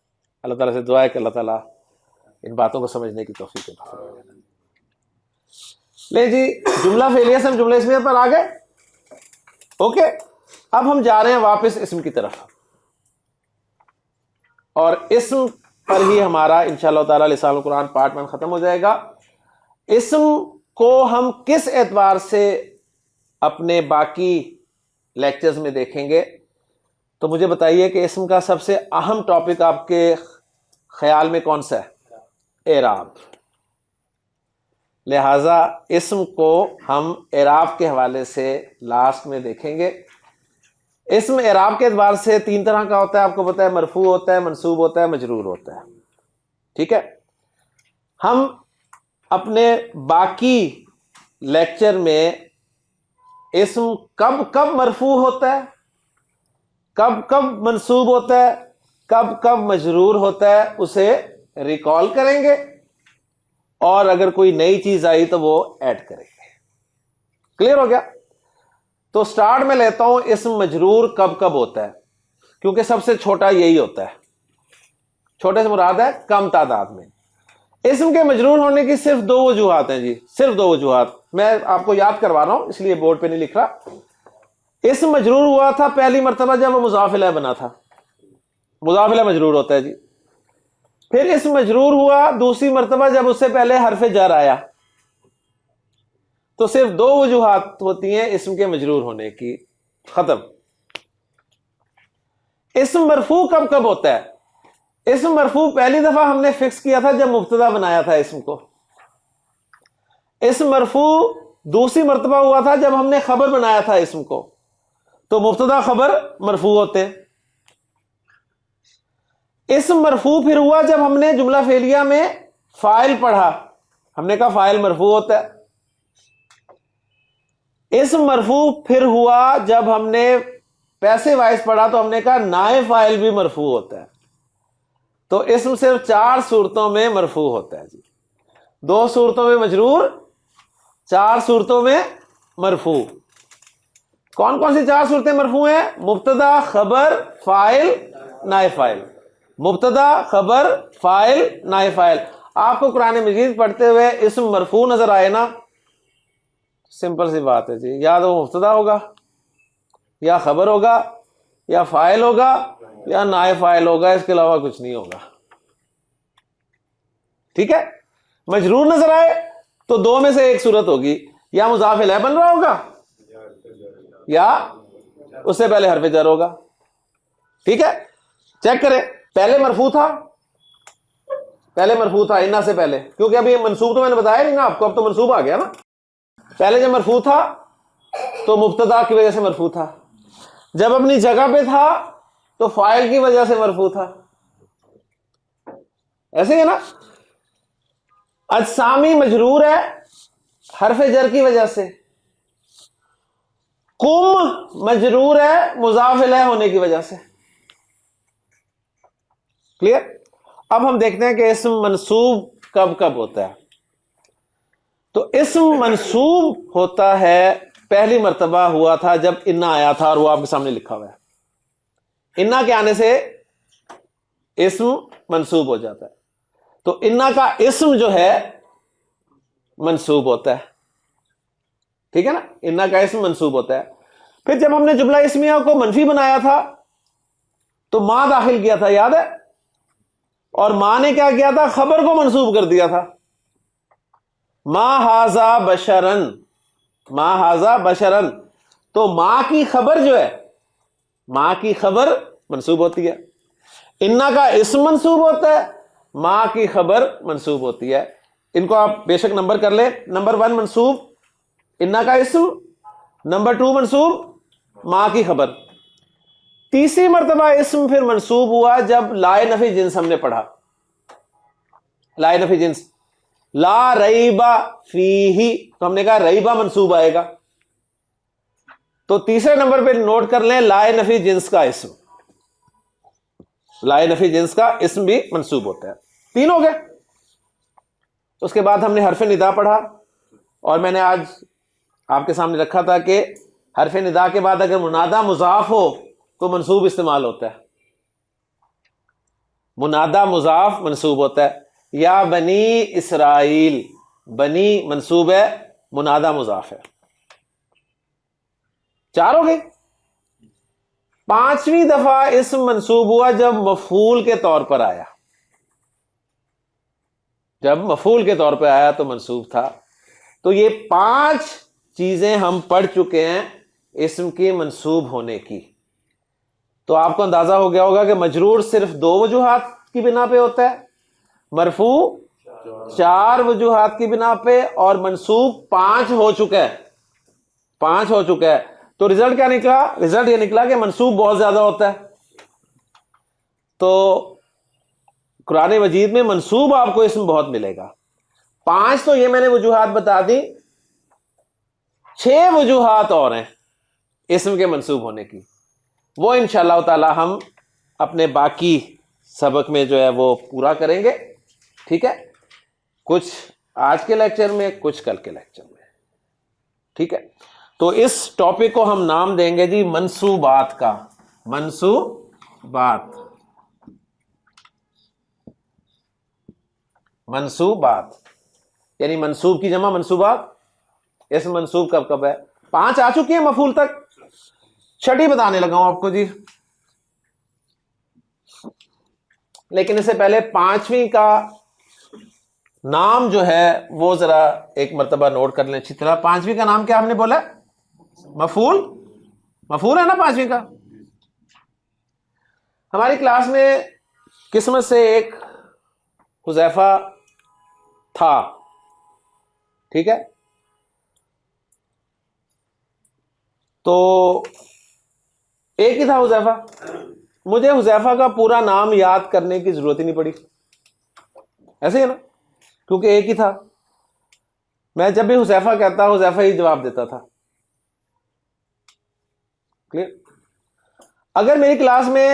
اللہ تعالیٰ سے دعا ہے کہ اللہ تعالیٰ ان باتوں کو سمجھنے کی توفیق دے. لے جی, جملہ فعلیہ سے ہم جملہ اسمیہ پر آ گئے. اوکے, اب ہم جا رہے ہیں واپس اسم کی طرف, اور اسم پر ہی ہمارا انشاءاللہ تعالی لسان القرآن پارٹ 1 ختم ہو جائے گا. اسم کو ہم کس اعتبار سے اپنے باقی لیکچرز میں دیکھیں گے, تو مجھے بتائیے کہ اسم کا سب سے اہم ٹاپک آپ کے خیال میں کون سا ہے؟ اعراب. لہذا اسم کو ہم اعراب کے حوالے سے لاسٹ میں دیکھیں گے. اسم اعراب کے اعتبار سے 3 طرح کا ہوتا ہے, آپ کو پتہ ہے, مرفوع ہوتا ہے, منصوب ہوتا ہے, مجرور ہوتا ہے. ٹھیک ہے, ہم اپنے باقی لیکچر میں اسم کب کب مرفوع ہوتا ہے, کب کب منصوب ہوتا ہے, کب کب مجرور ہوتا ہے, اسے ریکال کریں گے, اور اگر کوئی نئی چیز آئی تو وہ ایڈ کریں گے. کلیئر ہو گیا؟ تو سٹارٹ میں لیتا ہوں, اسم مجرور کب کب ہوتا ہے, کیونکہ سب سے چھوٹا یہی ہوتا ہے. چھوٹے سے مراد ہے کم تعداد میں. اسم کے مجرور ہونے کی صرف 2 وجوہات ہیں جی, صرف 2 وجوہات. میں آپ کو یاد کروا رہا ہوں, اس لیے بورڈ پہ نہیں لکھ رہا. اسم مجرور ہوا تھا پہلی مرتبہ جب وہ مضاف الیہ بنا تھا, مضاف الیہ مجرور ہوتا ہے جی. پھر اسم مجرور ہوا دوسری مرتبہ جب اس سے پہلے حرف جر آیا. تو صرف 2 وجوہات ہوتی ہیں اسم کے مجرور ہونے کی, ختم. اسم مرفوع کب کب ہوتا ہے؟ اسم مرفوع پہلی دفعہ ہم نے فکس کیا تھا جب مبتدا بنایا تھا اسم کو. اسم مرفوع دوسری مرتبہ ہوا تھا جب ہم نے خبر بنایا تھا اسم کو, تو مبتدا خبر مرفوع ہوتے. اسم مرفوع پھر ہوا جب ہم نے جملہ فعلیہ میں فاعل پڑھا, ہم نے کہا فاعل مرفوع ہوتا ہے. اسم مرفوع پھر ہوا جب ہم نے پیسے وائز پڑھا تو ہم نے کہا نائب فاعل بھی مرفوع ہوتا ہے. تو اسم صرف 4 صورتوں میں مرفوع ہوتا ہے جی. 2 صورتوں میں مجرور، 4 صورتوں میں مرفوع. کون کون سی 4 صورتیں مرفوع ہیں؟ مبتدا، خبر، فاعل، نائب فاعل. مبتدا، خبر، فاعل، نائب فاعل. آپ کو قرآن مجید پڑھتے ہوئے اسم مرفوع نظر آئے نا، سمپل سی بات ہے جی، یا تو مبتدا ہوگا، یا خبر ہوگا، یا فاعل ہوگا، یا نائب فاعل ہوگا، اس کے علاوہ کچھ نہیں ہوگا. ٹھیک ہے. مجرور نظر آئے تو 2 میں سے ایک صورت ہوگی، یا مضاف الیہ بن رہا ہوگا یا اس سے پہلے حرف جر ہوگا. ٹھیک ہے. چیک کریں، پہلے مرفوع تھا، پہلے مرفوع تھا انا سے پہلے، کیونکہ ابھی منصوب تو میں نے بتایا نہیں نا آپ کو، اب تو منصوب آ گیا نا. پہلے جب مرفوع تھا تو مبتدا کی وجہ سے مرفوع تھا، جب اپنی جگہ پہ تھا تو فاعل کی وجہ سے مرفوع تھا. ایسے ہی ہے نا. اجسامی مجرور ہے حرف جر کی وجہ سے. قم مجرور ہے مضاف الیہ ہونے کی وجہ سے. کلیئر. اب ہم دیکھتے ہیں کہ اسم منصوب کب کب ہوتا ہے. تو اسم منصوب ہوتا ہے، پہلی مرتبہ ہوا تھا جب انا آیا تھا، اور وہ آپ کے سامنے لکھا ہوا ہے. انا کے آنے سے اسم منصوب ہو جاتا ہے. تو انا کا اسم جو ہے منصوب ہوتا ہے. ٹھیک ہے نا. انا کا اسم منصوب ہوتا ہے. پھر جب ہم نے جملہ اسمیہ کو منفی بنایا تھا تو ماں داخل کیا تھا، یاد ہے؟ اور ماں نے کیا کیا تھا؟ خبر کو منصوب کر دیا تھا. ما ھذا بشرن، ما ھذا بشرن. تو ماں کی خبر جو ہے، ماں کی خبر منصوب ہوتی ہے. انا کا اسم منصوب ہوتا ہے، ماں کی خبر منصوب ہوتی ہے. ان کو آپ بے شک نمبر کر لیں. نمبر 1 منصوب انا کا اسم، نمبر 2 منصوب ماں کی خبر. تیسری مرتبہ اسم پھر منصوب ہوا جب لائے نفی جنس ہم نے پڑھا. لائے نفی جنس، لا ریبا فیہ، تو ہم نے کہا ریبا منصوب آئے گا. تو تیسرے نمبر پہ نوٹ کر لیں لائے نفی جنس کا اسم. لائے نفی جنس کا اسم بھی منصوب ہوتا ہے. 3 ہو گئے. اس کے بعد ہم نے حرف ندا پڑھا، اور میں نے آج آپ کے سامنے رکھا تھا کہ حرف ندا کے بعد اگر منادا مضاف ہو تو منصوب استعمال ہوتا ہے. منادا مضاف منصوب ہوتا ہے. یا بنی اسرائیل، بنی منصوب ہے، منادا مضاف ہے. 4 ہو گئی. 5ویں دفعہ اسم منصوب ہوا جب مفعول کے طور پر آیا. جب مفعول کے طور پہ آیا تو منصوب تھا. تو یہ 5 چیزیں ہم پڑھ چکے ہیں اسم کی منصوب ہونے کی. تو آپ کو اندازہ ہو گیا ہوگا کہ مجرور صرف 2 وجوہات کی بنا پہ ہوتا ہے، مرفوع 4 وجوہات کی بنا پہ، اور منصوب 5 ہو چکا ہے. 5 ہو چکا ہے. تو رزلٹ کیا نکلا؟ رزلٹ یہ نکلا کہ منصوب بہت زیادہ ہوتا ہے. تو قرآن مجید میں منصوب آپ کو اسم بہت ملے گا. 5 تو یہ میں نے وجوہات بتا دی، 6 وجوہات اور ہیں اسم کے منصوب ہونے کی. وہ انشاءاللہ تعالی ہم اپنے باقی سبق میں جو ہے وہ پورا کریں گے. ٹھیک ہے. کچھ آج کے لیکچر میں، کچھ کل کے لیکچر میں. ٹھیک ہے. تو اس ٹاپک کو ہم نام دیں گے جی منصوبات کا. منصوبات، منصوبات یعنی منصوب کی جمع منصوبات. اسم منصوب کب کب ہے؟ 5 آ چکی ہیں مفعول تک. 6 بتانے لگا ہوں آپ کو جی. لیکن اس سے پہلے 5ویں کا نام جو ہے وہ ذرا ایک مرتبہ نوٹ کر لیں اچھی طرح. 5ویں کا نام کیا ہم نے بولا؟ مفعول. مفعول ہے نا 5ویں کا. ہماری کلاس میں قسمت سے ایک حذیفہ تھا. ٹھیک ہے. تو ایک ہی تھا حذیفہ. مجھے حذیفہ کا پورا نام یاد کرنے کی ضرورت ہی نہیں پڑی. ایسے ہی نا، کیونکہ ایک ہی تھا. میں جب بھی حذیفہ کہتا حذیفہ ہی جواب دیتا تھا. کلیئر؟ اگر میری کلاس میں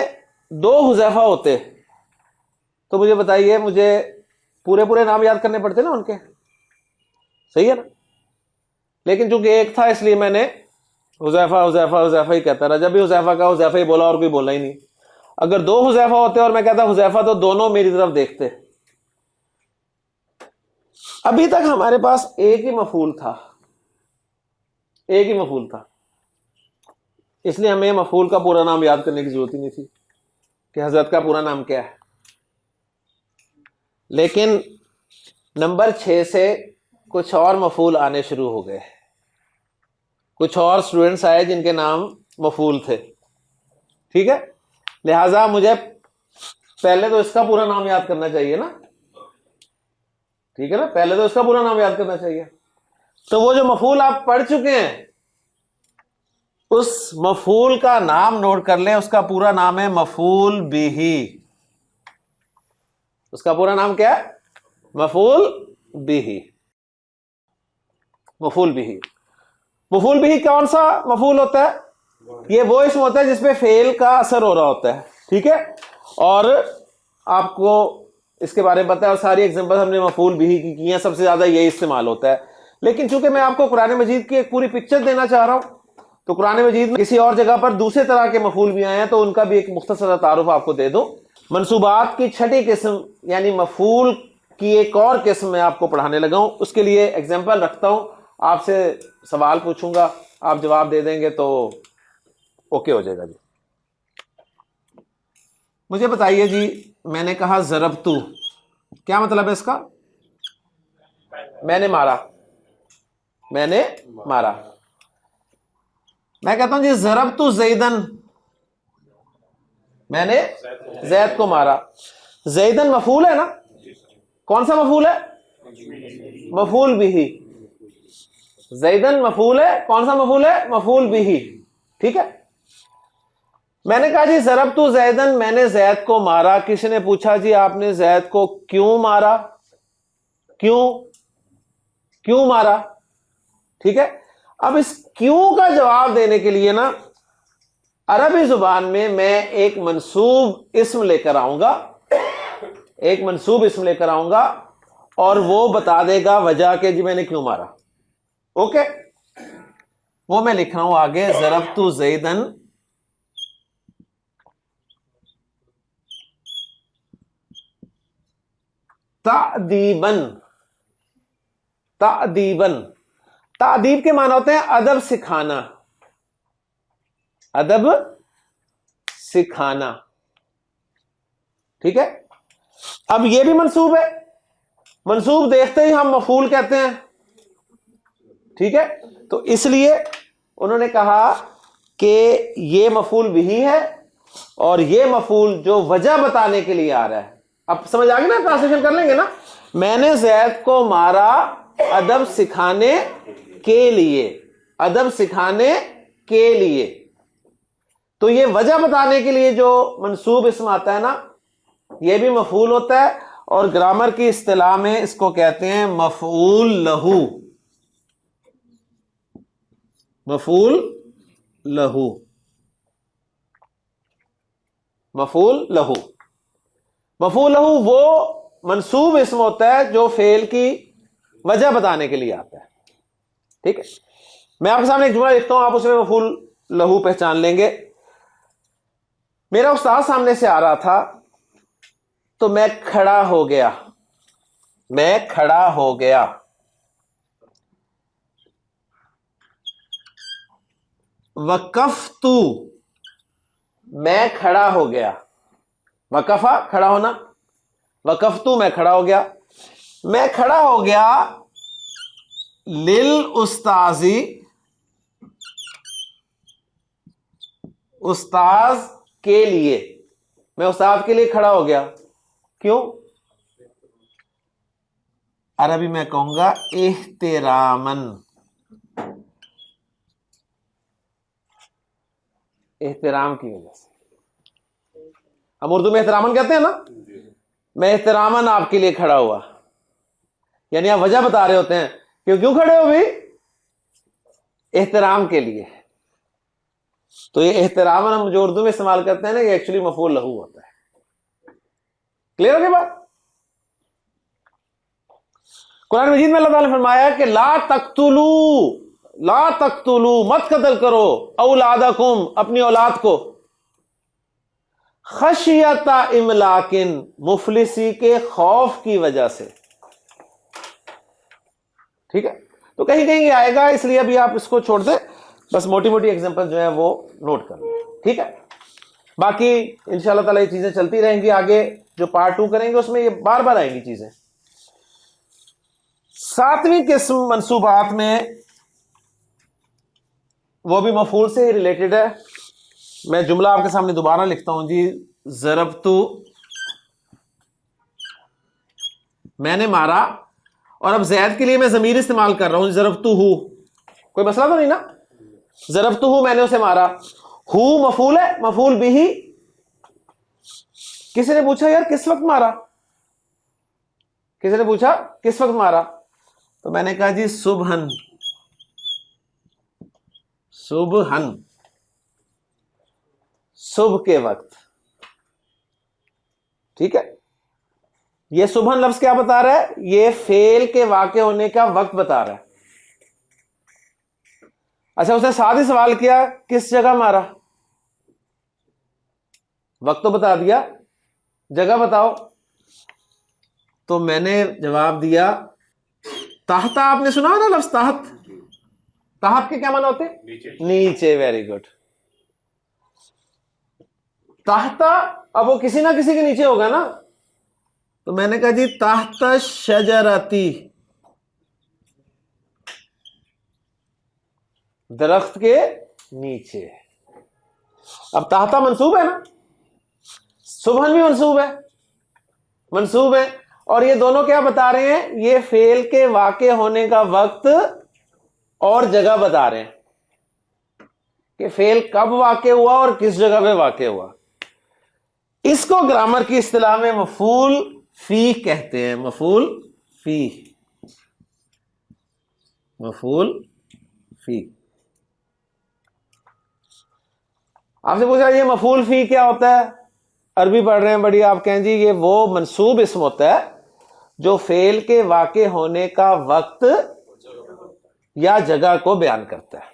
2 حذیفہ ہوتے تو مجھے بتائیے مجھے پورے نام یاد کرنے پڑتے نا ان کے, صحیح ہے نا؟ لیکن چونکہ ایک تھا اس لیے میں نے حذیفہ ہی کہتا رہا. جب بھی حذیفہ کا حذیفہ ہی بولا اور کوئی بولا ہی نہیں. اگر 2 حذیفہ ہوتے اور میں کہتا حذیفہ تو دونوں میری طرف دیکھتے. ابھی تک ہمارے پاس ایک ہی مفعول تھا, اس لیے ہمیں مفعول کا پورا نام یاد کرنے کی ضرورت ہی نہیں تھی کہ حضرت کا پورا نام کیا ہے. لیکن نمبر 6 سے کچھ اور مفعول آنے شروع ہو گئے, کچھ اور اسٹوڈنٹس آئے جن کے نام مفعول تھے. ٹھیک ہے, لہذا مجھے پہلے تو اس کا پورا نام یاد کرنا چاہیے نا. ٹھیک ہے نا, پہلے تو اس کا پورا نام یاد کرنا چاہیے. تو وہ جو مفعول آپ پڑھ چکے ہیں اس مفعول کا نام نوٹ کر لیں. اس کا پورا نام ہے مفعول بہ. اس کا پورا نام کیا ہے؟ مفعول بہ. مفعول بہ. مفعول بہ کون سا مفعول ہوتا ہے؟ یہ وہ اسم ہوتا ہے جس پہ فعل کا اثر ہو رہا ہوتا ہے. ٹھیک ہے, اور آپ کو اس کے بارے میں پتا ہے اور ساری ایگزامپل ہم نے مفعول بہ کی ہیں, سب سے زیادہ یہی استعمال ہوتا ہے. لیکن چونکہ میں آپ کو قرآن مجید کی ایک پوری پکچر دینا چاہ رہا ہوں تو قرآن مجید میں کسی اور جگہ پر دوسرے طرح کے مفعول بھی آئے ہیں, تو ان کا بھی ایک مختصر تعارف آپ کو دے دوں. منصوبات کی 6ٹھی قسم یعنی مفعول کی ایک اور قسم میں آپ کو پڑھانے لگا ہوں. اس کے لیے ایگزامپل رکھتا ہوں, آپ سے سوال پوچھوں گا, آپ جواب دے دیں گے تو اوکے ہو جائے گا. جی مجھے بتائیے جی, میں نے کہا ضربتو, کیا مطلب ہے اس کا؟ میں نے مارا. میں کہتا ہوں جی ضربتو زیدن, میں نے زید کو مارا. زیدن مفعول ہے نا, کون سا مفعول ہے؟ مفعول بہ. زیدن مفعول ہے, کون سا مفعول ہے؟ مفعول بہ. ٹھیک ہے, میں نے کہا جی ضربتو زیدن, میں نے زید کو مارا. کسی نے پوچھا جی آپ نے زید کو کیوں مارا؟ کیوں مارا؟ ٹھیک ہے, اب اس کیوں کا جواب دینے کے لیے نا عربی زبان میں ایک منصوب اسم لے کر آؤں گا, اور وہ بتا دے گا وجہ کہ جی میں نے کیوں مارا. اوکے, وہ میں لکھ رہا ہوں آگے, ضربتو زیدن تأدیباً. تأدیب کے معنی ہوتے ہیں ادب سکھانا. ٹھیک ہے, اب یہ بھی منصوب ہے, منصوب دیکھتے ہی ہم مفعول کہتے ہیں. ٹھیک ہے, تو اس لیے انہوں نے کہا کہ یہ مفعول بہ ہے اور یہ مفعول جو وجہ بتانے کے لیے آ رہا ہے. اب سمجھ آ گئی نا, ٹرانسلیشن کر لیں گے نا. میں نے زید کو مارا ادب سکھانے کے لیے. تو یہ وجہ بتانے کے لیے جو منصوب اسم آتا ہے نا, یہ بھی مفعول ہوتا ہے, اور گرامر کی اصطلاح میں اس کو کہتے ہیں مفعول لہو. مفعول لہو وہ منصوب اسم ہوتا ہے جو فعل کی وجہ بتانے کے لیے آتا ہے. ٹھیک ہے, میں آپ کے سامنے ایک جملہ لکھتا ہوں, آپ اس میں مفعول لہو پہچان لیں گے. میرا استاد سامنے سے آ رہا تھا تو میں کھڑا ہو گیا. وقفتو, میں کھڑا ہو گیا. وقفہ کھڑا ہونا, وقفتو میں کھڑا ہو گیا. میں کھڑا ہو گیا للاستاذی, استاذ کے لیے. میں استاد کے لیے کھڑا ہو گیا. کیوں؟ عربی میں کہوں گا احترامن. احترام کی وجہ سے. ہم اردو میں احترامن کہتے ہیں نا, میں احترامن آپ کے لیے کھڑا ہوا, یعنی آپ وجہ بتا رہے ہوتے ہیں کیوں کھڑے ہو بھی؟ احترام کے لیے. تو یہ احترام ہم جو اردو میں استعمال کرتے ہیں نا، یہ ایکچولی مفعول لہو ہوتا ہے. کلیئر ہو گئی بات؟ قرآن مجید میں اللہ تعالیٰ نے فرمایا کہ لا تقتلوا مت قتل کرو اولادکم اپنی اولاد کو، خشیت املاک مفلسی کے خوف کی وجہ سے. ٹھیک ہے، تو کہیں کہیں یہ آئے گا، اس لیے ابھی آپ اس کو چھوڑ دیں، بس موٹی موٹی ایگزامپل جو ہیں وہ نوٹ کر لیں. ٹھیک ہے، باقی انشاءاللہ تعالیٰ یہ چیزیں چلتی رہیں گی. آگے جو پارٹ 2 کریں گے اس میں یہ بار بار آئیں گی چیزیں. 7ویں قسم منصوبات میں وہ بھی مفعول سے ہی ریلیٹڈ ہے. میں جملہ آپ کے سامنے دوبارہ لکھتا ہوں جی. ضربتو، میں نے مارا، اور اب زید کے لیے میں ضمیر استعمال کر رہا ہوں ضربتو ہو. کوئی مسئلہ تو نہیں نا؟ ضربتو ہو، میں نے اسے مارا. ہو مفعول ہے، مفعول بھی. کسی نے پوچھا یار کس وقت مارا؟ کسی نے پوچھا کس وقت مارا؟ تو میں نے کہا جی صبحن. صبحن، صبح کے وقت. ٹھیک ہے، یہ صبحن لفظ کیا بتا رہا ہے؟ یہ فعل کے واقع ہونے کا وقت بتا رہا ہے. اچھا، اس نے ساتھ ہی سوال کیا کس جگہ مارا؟ وقت تو بتا دیا، جگہ بتاؤ. تو میں نے جواب دیا تحت. آپ نے سنا نا لفظ تحت؟ تحت کے کیا معنی ہوتے؟ نیچے. Very good. تحت، اب وہ کسی نہ کسی کے نیچے ہوگا نا. تو میں نے کہا جی تحت شجرتی، درخت کے نیچے. اب تحت منصوب ہے نا، صبح بھی منصوب ہے. اور یہ دونوں کیا بتا رہے ہیں؟ یہ فعل کے واقع ہونے کا وقت اور جگہ بتا رہے ہیں کہ فعل کب واقع ہوا اور کس جگہ پہ واقع ہوا. اس کو گرامر کی اصطلاح میں مفعول فی کہتے ہیں. مفعول فی. مفعول فی. آپ سے پوچھا یہ مفعول فی کیا ہوتا ہے؟ عربی پڑھ رہے ہیں بڑی، آپ کہیں جی یہ وہ منصوب اسم ہوتا ہے جو فعل کے واقع ہونے کا وقت یا جگہ کو بیان کرتا ہے.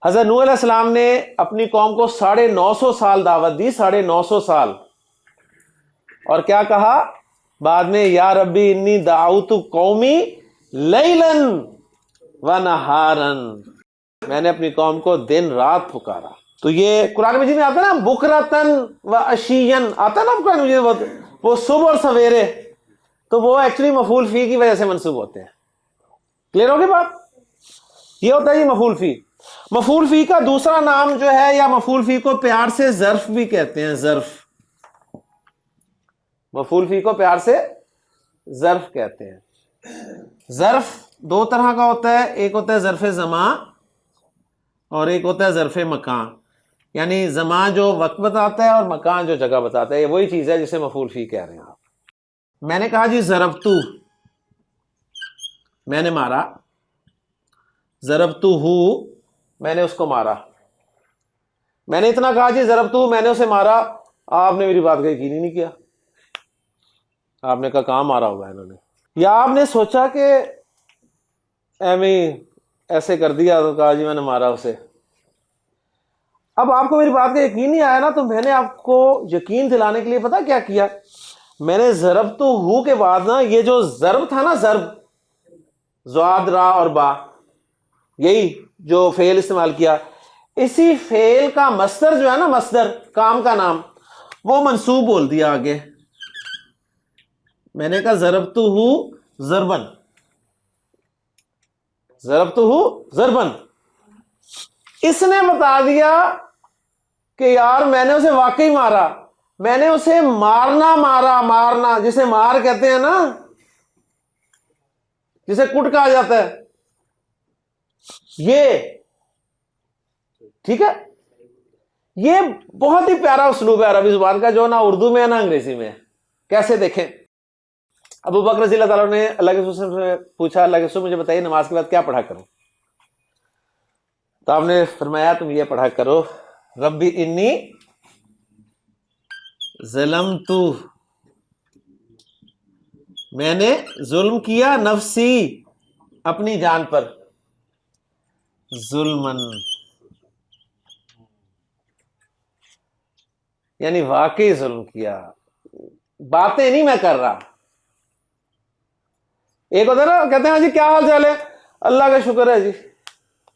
حضرت نوح علیہ السلام نے اپنی قوم کو 950 سال دعوت دی. 950 سال. اور کیا کہا بعد میں؟ یا ربی انی دعوت قومی لیلاً و نہاراً. میں نے اپنی قوم کو دن رات پکارا. تو یہ قرآن مجید میں آتا ہے نا بکرتن و عشین، آتا ہے نا قرآن مجید میں، وہ صبح اور سویرے. تو وہ ایکچولی مفعول فی کی وجہ سے منصوب ہوتے ہیں. کلیئر ہوگی بات؟ یہ ہوتا ہے یہ مفعول فی. مفعول فی کا دوسرا نام جو ہے، یا مفعول فی کو پیار سے ظرف بھی کہتے ہیں. ظرف. مفعول فی کو پیار سے ظرف کہتے ہیں. ظرف 2 طرح کا ہوتا ہے. ایک ہوتا ہے ظرف زمان اور ایک ہوتا ہے ظرف مکان. یعنی زمان جو وقت بتاتا ہے اور مکان جو جگہ بتاتا ہے. یہ وہی چیز ہے جسے مفعول فی کہہ رہے ہیں آپ. میں نے کہا جی ضربتو، میں نے مارا. ضربتو ہو، میں نے اس کو مارا. میں نے اتنا کہا جی ضربتو، میں نے اسے مارا. آپ نے میری بات کا یقین ہی نہیں کیا. آپ نے کہا کہاں مارا ہوگا انہوں نے. یا آپ نے سوچا کہ ایسے کر دیا تو کہا جی میں نے مارا اسے. اب آپ کو میری بات کا یقین نہیں آیا نا، تو میں نے آپ کو یقین دلانے کے لیے پتا کیا کیا؟ میں نے ضربتو ہو کے بعد نا یہ جو ضرب تھا نا، ضرب زواد را اور با، یہی جو فعل استعمال کیا، اسی فعل کا مصدر جو ہے نا، مصدر کام کا نام، وہ منصوب بول دیا آگے. میں نے کہا ضربتو ہو ضربن. ضربتو ہو ضربن. اس نے بتا دیا کہ یار میں نے اسے واقعی مارا. میں نے اسے مارنا جسے مار کہتے ہیں نا، جسے کٹ کہا جاتا ہے. یہ ٹھیک ہے، یہ بہت ہی پیارا اسلوب ہے عربی زبان کا، جو نہ اردو میں ہے نہ انگریزی میں ہے. کیسے دیکھیں، ابو بکر رضی اللہ تعالیٰ نے اللہ کے رسول سے پوچھا، اللہ کے رسول مجھے بتائیے نماز کے بعد کیا پڑھا کروں؟ تو آپ نے فرمایا تم یہ پڑھا کرو، ربی انی ظلمت، میں نے ظلم کیا نفسی، اپنی جان پر، ظلمن، یعنی واقعی ظلم کیا، باتیں نہیں میں کر رہا۔ ایک ہوتا ہے نا، کہتے ہیں جی کیا حال چال ہے، اللہ کا شکر ہے جی،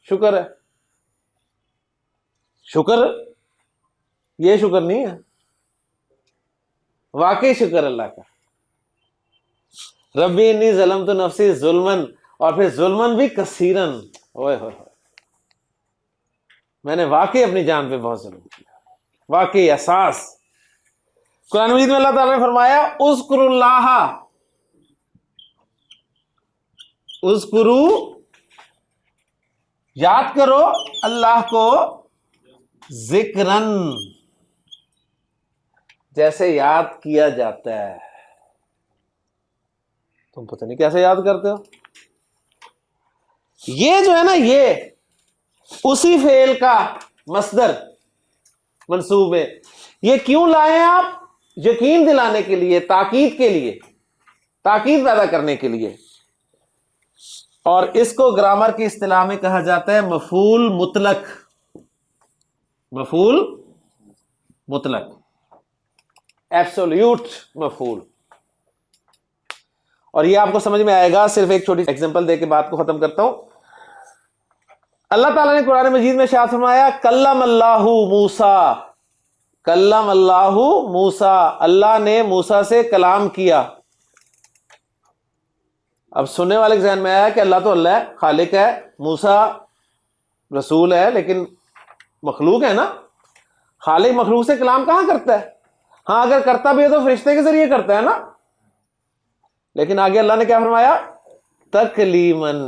شکر ہے، شکر یہ شکر نہیں ہے، واقعی شکر اللہ کا۔ ربی انی ظلمت نفسی ظلمن، اور پھر ظلمن بھی کثیرن، اوئے ہوئے، میں نے واقعی اپنی جان پہ بہت ظلم کیا، واقعی احساس۔ قرآن مجید میں اللہ تعالیٰ نے فرمایا اذکروا اللہ، اذکروا، یاد کرو اللہ کو، ذکرن، جیسے یاد کیا جاتا ہے۔ تم پتہ نہیں کیسے یاد کرتے ہو؟ یہ جو ہے نا، یہ اسی فعل کا مصدر منصوب ہے۔ یہ کیوں لائے ہیں آپ؟ یقین دلانے کے لیے، تاکید کے لیے، تاکید پیدا کرنے کے لیے۔ اور اس کو گرامر کی اصطلاح میں کہا جاتا ہے مفعول مطلق، مفعول مطلق، ایبسولوٹ مفعول۔ اور یہ آپ کو سمجھ میں آئے گا، صرف ایک چھوٹی ایگزامپل دے کے بات کو ختم کرتا ہوں۔ اللہ تعالیٰ نے قرآن مجید میں ارشاد فرمایا کلم اللہ موسیٰ، کلم اللہ موسیٰ، اللہ نے موسیٰ سے کلام کیا۔ اب سننے والے کے ذہن میں آیا کہ اللہ تو اللہ ہے، خالق ہے، موسیٰ رسول ہے، لیکن مخلوق ہے نا، خالق مخلوق سے کلام کہاں کرتا ہے؟ ہاں اگر کرتا بھی ہے تو فرشتے کے ذریعے کرتا ہے نا۔ لیکن آگے اللہ نے کیا فرمایا؟ تکلیمن،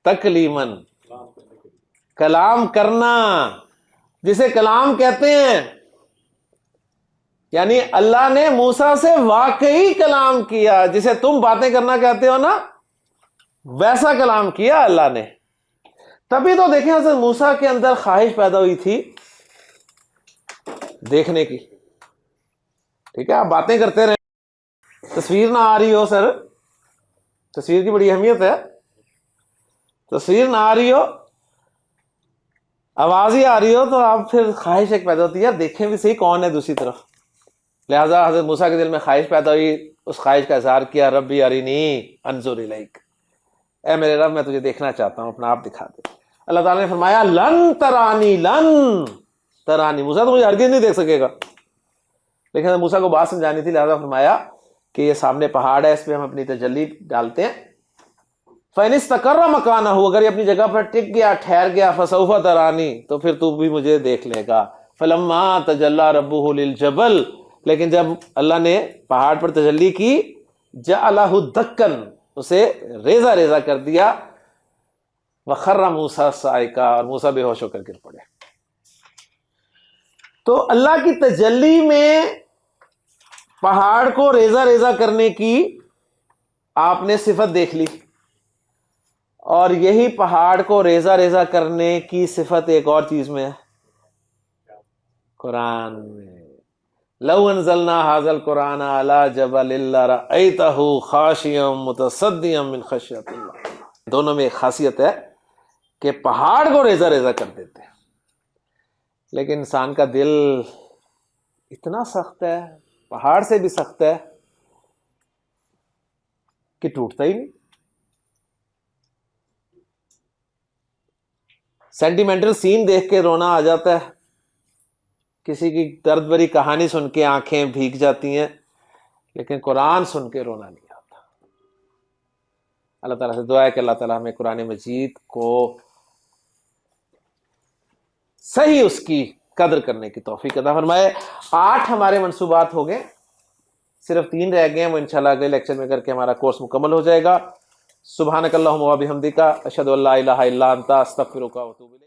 تکلیمن، کلام کرنا، جسے کلام کہتے ہیں۔ یعنی اللہ نے موسیٰ سے واقعی کلام کیا، جسے تم باتیں کرنا کہتے ہو نا، ویسا کلام کیا اللہ نے۔ تبھی تو دیکھیں حضرت موسیٰ کے اندر خواہش پیدا ہوئی تھی دیکھنے کی۔ ٹھیک ہے، آپ باتیں کرتے رہے، تصویر نہ آ رہی ہو، سر تصویر کی بڑی اہمیت ہے، تصویر نہ آ رہی ہو، آواز ہی آ رہی ہو، تو آپ پھر خواہش ایک پیدا ہوتی ہے، یار دیکھیں بھی صحیح کون ہے دوسری طرف۔ لہٰذا حضرت موسیٰ کے دل میں خواہش پیدا ہوئی، اس خواہش کا اظہار کیا، ربی ارینی انظر الیک، اے میرے رب میں تجھے دیکھنا چاہتا ہوں، اپنا آپ دکھا دے۔ اللہ تعالیٰ نے فرمایا لن ترانی، لن ترانی، موسیٰ تو مجھے ہرگز نہیں دیکھ سکے گا۔ لیکن موسیٰ کو بات سمجھانی تھی، لہذا فرمایا کہ یہ سامنے پہاڑ ہے، اس پہ ہم اپنی تجلی ڈالتے ہیں۔ فَإِنِ اسْتَقَرَّ مَكَانَهُ، اگر یہ اپنی جگہ پر ٹک گیا، ٹھہر گیا، فَسَوْفَ تَرَانِي، تو پھر تو بھی مجھے دیکھ لے گا۔ فَلَمَّا تَجَلَّى رَبُّهُ لِلْجَبَلِ، لیکن جب اللہ نے پہاڑ پر تجلی کی، جَعَلَهُ دَكًّا، اسے ریزہ ریزہ کر دیا، وَخَرَّ مُوسَىٰ صَاعِقًا، اور موسیٰ بے ہوش ہو کر گر پڑے۔ تو اللہ کی تجلی میں پہاڑ کو ریزہ ریزہ کرنے کی آپ نے صفت دیکھ لی، اور یہی پہاڑ کو ریزہ ریزہ کرنے کی صفت ایک اور چیز میں ہے، قرآن میں۔ لو انزلنا هذا القرآن على جبل لرأيته خاشعا متصدعا من خشية اللہ۔ دونوں میں ایک خاصیت ہے کہ پہاڑ کو ریزہ ریزہ کر دیتے ہیں، لیکن انسان کا دل اتنا سخت ہے، پہاڑ سے بھی سخت ہے، کہ ٹوٹتا ہی نہیں۔ سینٹیمنٹل سین دیکھ کے رونا آ جاتا ہے، کسی کی درد بھری کہانی سن کے آنکھیں بھیگ جاتی ہیں، لیکن قرآن سن کے رونا نہیں آتا۔ اللہ تعالیٰ سے دعا ہے کہ اللہ تعالیٰ ہمیں قرآن مجید کو صحیح اس کی قدر کرنے کی توفیق عطا فرمائے۔ 8 ہمارے منصوبات ہو گئے، صرف 3 رہ گئے ہیں، وہ انشاءاللہ اگلے لیکچر میں کر کے ہمارا کورس مکمل ہو جائے گا۔ سبحانک اللہم و بحمدک، اشہد ان لا الہ الا انت، استغفرک و اتوب الیک۔